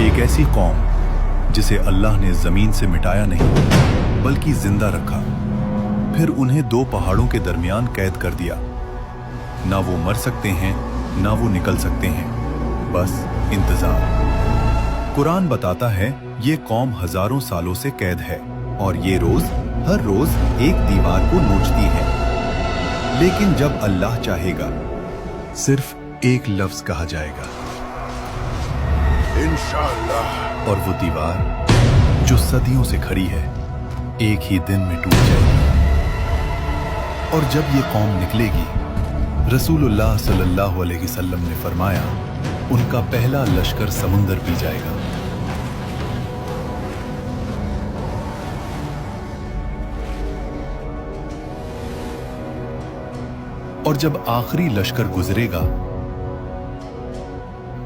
एक ऐसी कौम जिसे अल्लाह ने जमीन से मिटाया नहीं बल्कि जिंदा रखा, फिर उन्हें दो पहाड़ों के दरमियान कैद कर दिया। ना वो मर सकते हैं ना वो निकल सकते हैं, बस इंतजार। कुरान बताता है ये कौम हजारों सालों से कैद है और ये हर रोज एक दीवार को नोचती है, लेकिन जब अल्लाह चाहेगा सिर्फ एक लफ्ज कहा जाएगा, इंशाअल्लाह, और वो दीवार जो सदियों से खड़ी है एक ही दिन में टूट जाएगी। और जब ये कौम निकलेगी, रसूलुल्लाह सल्लल्लाहु अलैहि वसल्लम ने फरमाया, उनका पहला लश्कर समुंदर पी जाएगा। और जब आखिरी लश्कर गुजरेगा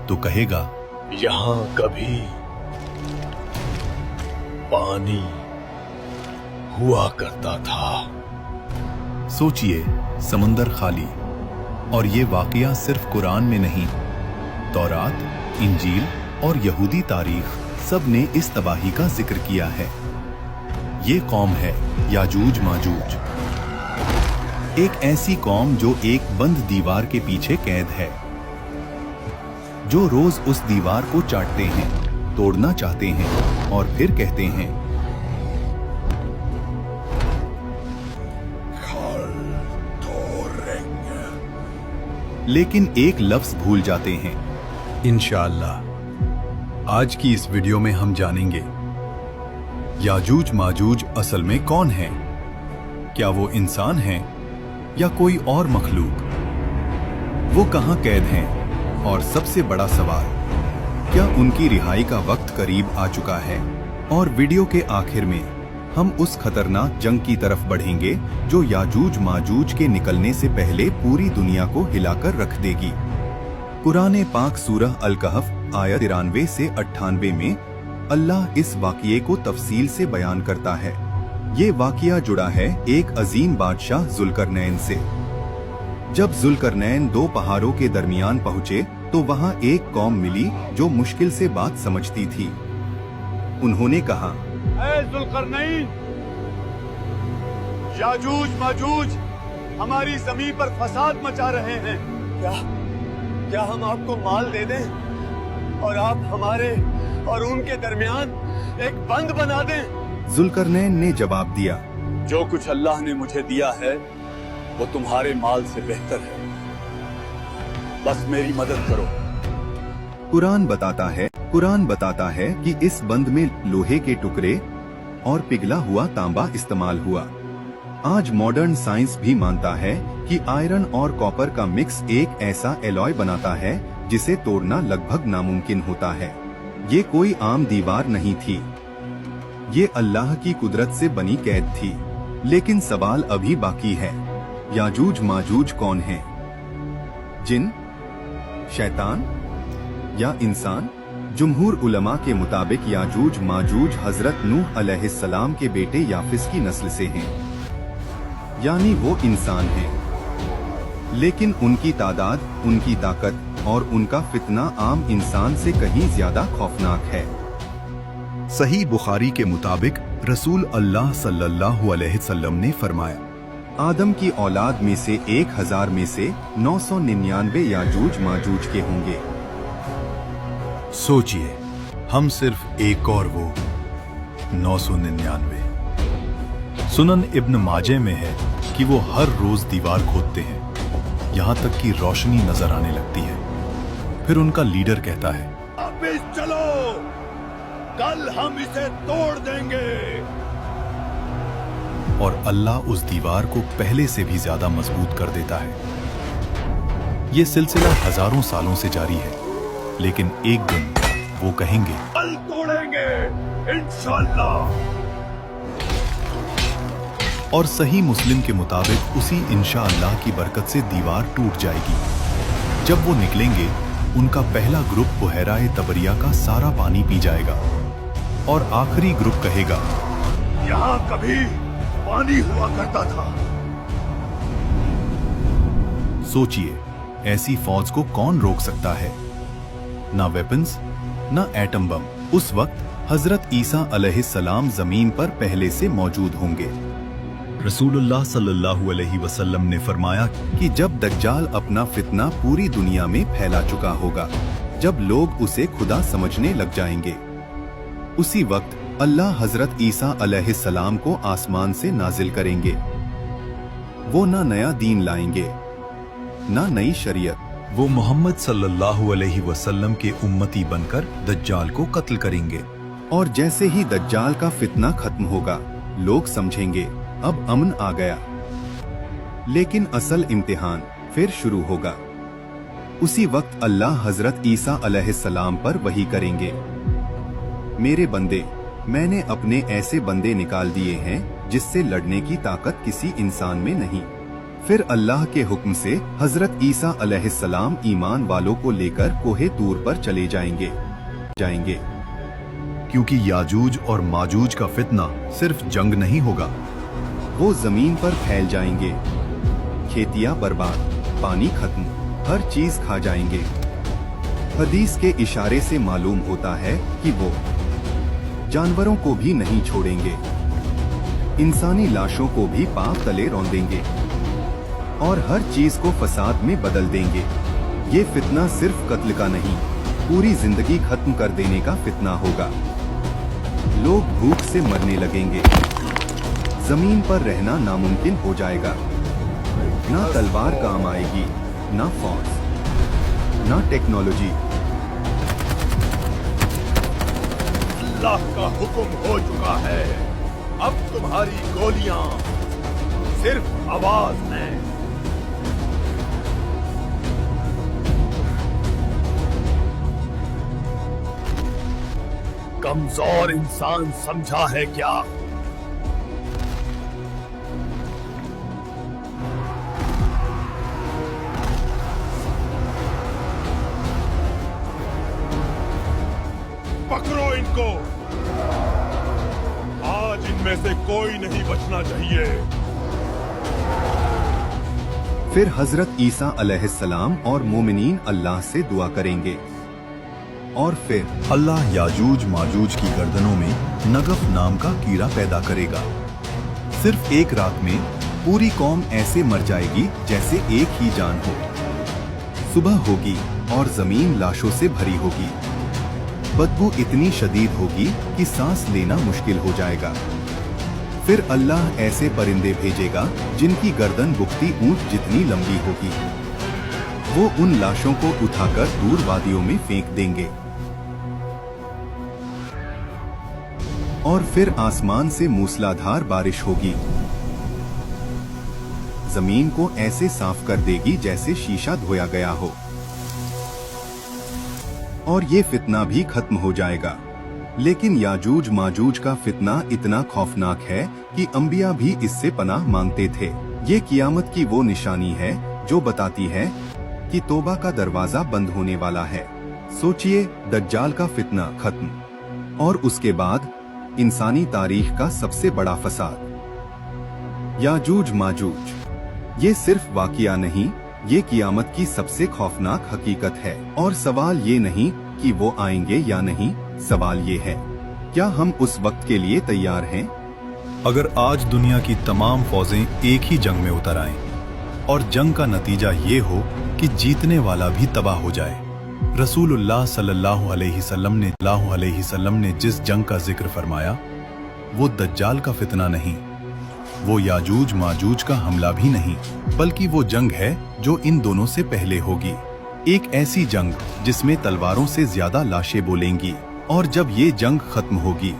तो कहेगा, यहां कभी पानी हुआ करता था। सोचिए, समंदर खाली, और ये वाकया सिर्फ कुरान में नहीं, तौरात, इंजील और यहूदी तारीख सब ने इस तबाही का जिक्र किया है। ये कौम है याजूज माजूज, एक ऐसी कौम जो एक बंद दीवार के पीछे कैद है, जो रोज उस दीवार को चाटते हैं, तोड़ना चाहते हैं और फिर कहते हैं, लेकिन एक लफ्ज भूल जाते हैं, इंशाअल्लाह। आज की इस वीडियो में हम जानेंगे याजूज माजूज असल में कौन है, क्या वो इंसान हैं या कोई और मखलूक, वो कहां कैद हैं, और सबसे बड़ा सवाल, क्या उनकी रिहाई का वक्त करीब आ चुका है। और वीडियो के आखिर में हम उस खतरनाक जंग की तरफ बढ़ेंगे जो याजूज माजूज के निकलने से पहले पूरी दुनिया को हिलाकर रख देगी। कुरान पाक सूरह अल कहफ आयत 93 से 98 में अल्लाह इस वाक़ये को तफसील से बयान करता है। ये वाक़या जुड़ा है एक अजीम बादशाह जुल्करनैन से। जब जुल्करनैन दो पहाड़ों के दरमियान पहुँचे तो वहाँ एक कौम मिली जो मुश्किल से बात समझती थी। उन्होंने कहा, ऐ जुल्करनैन, याजूज माजूज हमारी जमीन पर फसाद मचा रहे हैं। क्या हम आपको माल दे दें और आप हमारे और उनके दरमियान एक बंद बना दें? जुल्करनैन ने जवाब दिया, जो कुछ अल्लाह ने मुझे दिया है वो तुम्हारे माल से बेहतर है, बस मेरी मदद करो। कुरान बताता है कि इस बंद में लोहे के टुकड़े और पिघला हुआ तांबा इस्तेमाल हुआ। आज मॉडर्न साइंस भी मानता है कि आयरन और कॉपर का मिक्स एक ऐसा एलॉय बनाता है जिसे तोड़ना लगभग नामुमकिन होता है। ये कोई आम दीवार नहीं थी, ये अल्लाह की कुदरत से बनी कैद थी। लेकिन सवाल अभी बाकी है, याजूज माजूज कौन है? जिन, शैतान या इंसान? जुमहूर उलमा के मुताबिक याजूज माजूज हजरत नूह अलैहिस्सलाम के बेटे याफिस की नस्ल से हैं, यानी वो इंसान हैं। लेकिन उनकी तादाद, उनकी ताकत और उनका फितना आम इंसान से कहीं ज्यादा खौफनाक है। सही बुखारी के मुताबिक रसूल अल्लाह सल्लल्लाहु अलैहि वसल्लम ने फरमाया, आदम की औलाद में से 1000 में से 999 याजूज माजूज के होंगे। सोचिए, हम सिर्फ एक और वो 999। सुनन इब्न माजे में है कि वो हर रोज दीवार खोदते हैं, यहाँ तक कि रोशनी नजर आने लगती है। फिर उनका लीडर कहता है, अब चलो, कल हम इसे तोड़ देंगे। और अल्लाह उस दीवार को पहले से भी ज्यादा मजबूत कर देता है। ये सिलसिला हजारों सालों से जारी है, लेकिन एक दिन वो कहेंगे, कल तोड़ेंगे इंशाअल्लाह। और सही मुस्लिम के मुताबिक उसी इंशाअल्लाह की बरकत से दीवार टूट जाएगी। जब वो निकलेंगे, उनका पहला ग्रुप बुहैराए तबरिया का सारा पानी पी जाएगा और आखिरी ग्रुप कहेगा, यहाँ कभी पानी हुआ करता था। सोचिए, ऐसी फौज को कौन रोक सकता है? ना वेपन्स, न एटम बम। उस वक्त हजरत ईसा अलैहिस्सलाम जमीन पर पहले से मौजूद होंगे। रसूलुल्लाह सल्लल्लाहु अलैहि वसल्लम ने फरमाया कि जब दज्जाल अपना फितना पूरी दुनिया में फैला चुका होगा, जब लोग उसे खुदा समझने लग जाएंगे, उसी वक्त अल्लाह हजरत ईसा अलैहिस्सलाम को आसमान से नाजिल करेंगे। वो ना नया दीन लाएंगे, ना नई शरीयत। वो मोहम्मद सल्लल्लाहु अलैहि वसल्लम के उम्मती बनकर दज्जाल को कत्ल करेंगे। और जैसे ही दज्जाल का फितना खत्म होगा, लोग समझेंगे अब अमन आ गया। लेकिन असल इम्तिहान फिर शुरू होगा। उसी वक्त अल्लाह हजरत ईसा अलैहिस्सलाम पर वही करेंगे, मेरे बंदे, मैंने अपने ऐसे बंदे निकाल दिए हैं जिससे लड़ने की ताकत किसी इंसान में नहीं। फिर अल्लाह के हुक्म से हजरत ईसा अलैहिस्सलाम ईमान वालों को लेकर कोहे तूर पर चले जाएंगे। क्योंकि याजूज और माजूज का फितना सिर्फ जंग नहीं होगा, वो जमीन पर फैल जाएंगे, खेतियां बर्बाद, पानी खत्म, हर चीज खा जाएंगे। हदीस के इशारे से मालूम होता है कि वो जानवरों को भी नहीं छोड़ेंगे, इंसानी लाशों को भी पांव तले रौंदेंगे और हर चीज को फसाद में बदल देंगे। ये फितना सिर्फ कत्ल का नहीं, पूरी जिंदगी खत्म कर देने का फितना होगा। लोग भूख से मरने लगेंगे, जमीन पर रहना नामुमकिन हो जाएगा। ना तलवार काम आएगी, ना फौज, ना टेक्नोलॉजी। अल्लाह का हुक्म हो चुका है, अब तुम्हारी गोलियां सिर्फ आवाज में। कमजोर इंसान समझा है क्या? पकड़ो इनको, आज इनमें से कोई नहीं बचना चाहिए। फिर हजरत ईसा अलैहिस्सलाम और मोमिनीन अल्लाह से दुआ करेंगे और फिर अल्लाह याजूज माजूज की गर्दनों में नगफ नाम का कीड़ा पैदा करेगा। सिर्फ एक रात में पूरी कौम ऐसे मर जाएगी जैसे एक ही जान हो। सुबह होगी और जमीन लाशों से भरी होगी। बदबू इतनी शदीद होगी कि सांस लेना मुश्किल हो जाएगा। फिर अल्लाह ऐसे परिंदे भेजेगा जिनकी गर्दन बुख्ती ऊंट जितनी लंबी होगी। वो उन लाशों को उठाकर दूर वादियों में फेंक देंगे और फिर आसमान से मूसलाधार बारिश होगी। जमीन को ऐसे साफ कर देगी जैसे शीशा धोया गया हो और ये फितना भी खत्म हो जाएगा। लेकिन याजूज माजूज का फितना इतना खौफनाक है कि अंबिया भी इससे पनाह मांगते थे। ये कियामत की वो निशानी है जो बताती है कि तौबा का दरवाजा बंद होने वाला है। सोचिए, दज्जाल का फितना खत्म और उसके बाद इंसानी तारीख का सबसे बड़ा फसाद। याजूज माजूज ये सिर्फ वाकिया नहीं, ये कियामत की सबसे खौफनाक हकीकत है। और सवाल ये नहीं कि वो आएंगे या नहीं, सवाल ये है क्या हम उस वक्त के लिए तैयार हैं? अगर आज दुनिया की तमाम फौजें एक ही जंग में उतर आएं और जंग का नतीजा ये हो कि जीतने वाला भी तबाह हो जाए। रसूलुल्लाह सल्लल्लाहु अलैहि वसल्लम ने जिस जंग का जिक्र फरमाया वो दज्जाल का फितना नहीं, वो याजूज माजूज का हमला भी नहीं, बल्कि वो जंग है जो इन दोनों से पहले होगी। एक ऐसी जंग जिसमें तलवारों से ज्यादा लाशें बोलेंगी। और जब ये जंग खत्म होगी,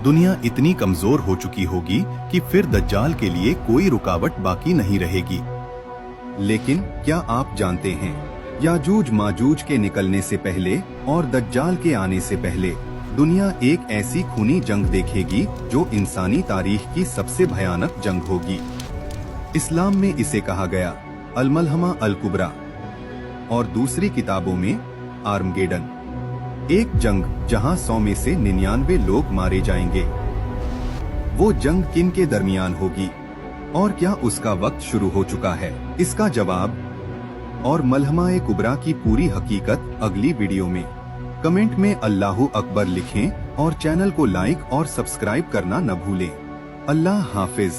दुनिया इतनी कमजोर हो चुकी होगी कि फिर दज्जाल के लिए कोई रुकावट बाकी नहीं रहेगी। लेकिन क्या आप जानते हैं, याजूज माजूज के निकलने से पहले और दज्जाल के आने से पहले दुनिया एक ऐसी खूनी जंग देखेगी जो इंसानी तारीख की सबसे भयानक जंग होगी। इस्लाम में इसे कहा गया अल-मलहमा अल-कुबरा और दूसरी किताबों में आर्मगेडन। एक जंग जहां 100 में से 99 लोग मारे जाएंगे। वो जंग किन के दरमियान होगी और क्या उसका वक्त शुरू हो चुका है? इसका जवाब और मलहमा-ए-कुबरा की पूरी हकीकत अगली वीडियो में। कमेंट में अल्लाहू अकबर लिखें और चैनल को लाइक और सब्सक्राइब करना न भूलें। अल्लाह हाफिज।